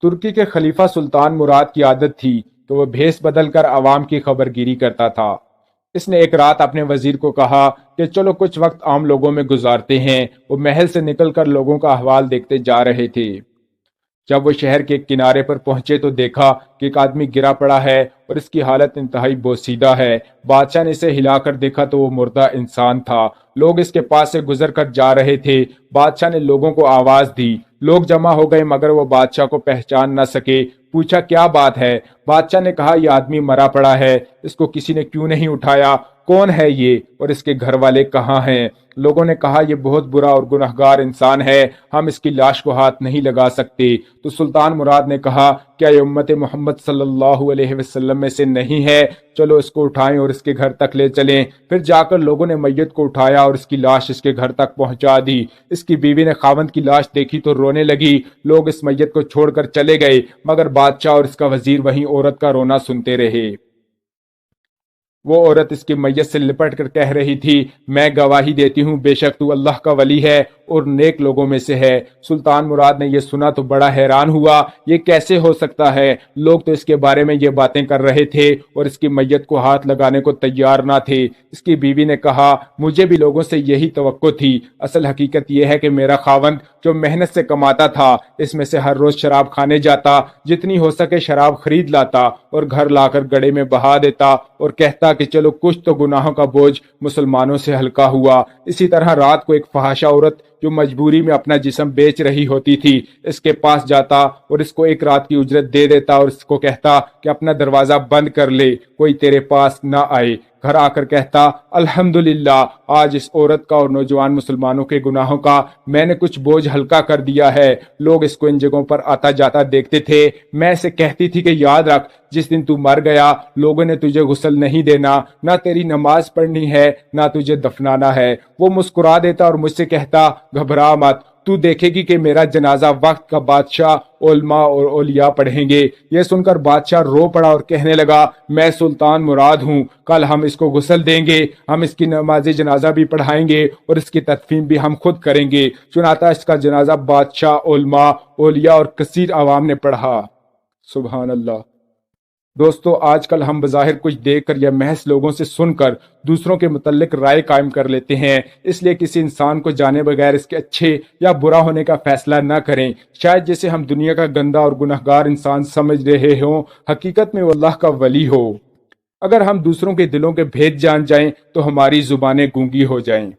ترکی کے خلیفہ سلطان مراد کی عادت تھی کہ وہ بھیس بدل کر عوام کی خبر گیری کرتا تھا۔ اس نے ایک رات اپنے وزیر کو کہا کہ چلو کچھ وقت عام لوگوں میں گزارتے ہیں۔ وہ محل سے نکل کر لوگوں کا احوال دیکھتے جا رہے تھے۔ جب وہ شہر کے کنارے پر پہنچے تو دیکھا کہ ایک آدمی گرا پڑا ہے اور اس کی حالت انتہائی بوسیدہ ہے۔ بادشاہ نے اسے ہلا کر دیکھا تو وہ مردہ انسان تھا۔ لوگ اس کے پاس سے گزر کر جا رہے تھے۔ بادشاہ نے لوگوں کو آواز دی۔ لوگ جمع ہو گئے مگر وہ بادشاہ کو پہچان نہ سکے۔ پوچھا کیا بات ہے؟ بادشاہ نے کہا یہ آدمی مرا پڑا ہے، اس کو کسی نے کیوں نہیں اٹھایا؟ کون ہے یہ اور اس کے گھر والے کہاں ہیں؟ لوگوں نے کہا یہ بہت برا اور گنہگار انسان ہے، ہم اس کی لاش کو ہاتھ نہیں لگا سکتے۔ تو سلطان مراد نے کہا کیا یہ امت محمد صلی اللہ علیہ وسلم میں سے نہیں ہے؟ چلو اس کو اٹھائیں اور اس کے گھر تک لے چلیں۔ پھر جا کر لوگوں نے میت کو اٹھایا اور اس کی لاش اس کے گھر تک پہنچا دی۔ اس کی بیوی نے خاوند کی لاش دیکھی تو رونے لگی۔ لوگ اس میت کو چھوڑ کر چلے گئے مگر بادشاہ اور اس کا وزیر وہیں عورت کا رونا سنتے رہے۔ وہ عورت اس کی میت سے لپٹ کر کہہ رہی تھی میں گواہی دیتی ہوں بے شک تو اللہ کا ولی ہے اور نیک لوگوں میں سے ہے۔ سلطان مراد نے یہ سنا تو بڑا حیران ہوا، یہ کیسے ہو سکتا ہے؟ لوگ تو اس کے بارے میں یہ باتیں کر رہے تھے اور اس کی میت کو ہاتھ لگانے کو تیار نہ تھے۔ اس کی بیوی نے کہا مجھے بھی لوگوں سے یہی توقع تھی۔ اصل حقیقت یہ ہے کہ میرا خاوند جو محنت سے کماتا تھا اس میں سے ہر روز شراب کھانے جاتا، جتنی ہو سکے شراب خرید لاتا اور گھر لا کر گڑھے میں بہا دیتا اور کہتا کہ چلو کچھ تو گناہوں کا بوجھ مسلمانوں سے ہلکا ہوا۔ اسی طرح رات کو ایک فحاشہ عورت جو مجبوری میں اپنا جسم بیچ رہی ہوتی تھی اس کے پاس جاتا اور اس کو ایک رات کی اجرت دے دیتا اور اس کو کہتا کہ اپنا دروازہ بند کر لے، کوئی تیرے پاس نہ آئے۔ گھر آ کر کہتا الحمدللہ آج اس عورت کا اور نوجوان مسلمانوں کے گناہوں کا میں نے کچھ بوجھ ہلکا کر دیا ہے۔ لوگ اس کو ان جگہوں پر آتا جاتا دیکھتے تھے۔ میں اسے کہتی تھی کہ یاد رکھ جس دن تو مر گیا لوگوں نے تجھے غسل نہیں دینا، نہ تیری نماز پڑھنی ہے، نہ تجھے دفنانا ہے۔ وہ مسکرا دیتا اور مجھ سے کہتا گھبرا مت، تو دیکھے گی کہ میرا جنازہ وقت کا بادشاہ علماء اور اولیاء پڑھیں گے۔ یہ سن کر بادشاہ رو پڑا اور کہنے لگا میں سلطان مراد ہوں، کل ہم اس کو غسل دیں گے، ہم اس کی نماز جنازہ بھی پڑھائیں گے اور اس کی تدفین بھی ہم خود کریں گے۔ چنانچہ اس کا جنازہ بادشاہ، علماء، اولیاء اور کثیر عوام نے پڑھا۔ سبحان اللہ۔ دوستو آج کل ہم بظاہر کچھ دیکھ کر یا محض لوگوں سے سن کر دوسروں کے متعلق رائے قائم کر لیتے ہیں، اس لیے کسی انسان کو جانے بغیر اس کے اچھے یا برا ہونے کا فیصلہ نہ کریں۔ شاید جسے ہم دنیا کا گندا اور گنہگار انسان سمجھ رہے ہوں حقیقت میں وہ اللہ کا ولی ہو۔ اگر ہم دوسروں کے دلوں کے بھید جان جائیں تو ہماری زبانیں گونگی ہو جائیں۔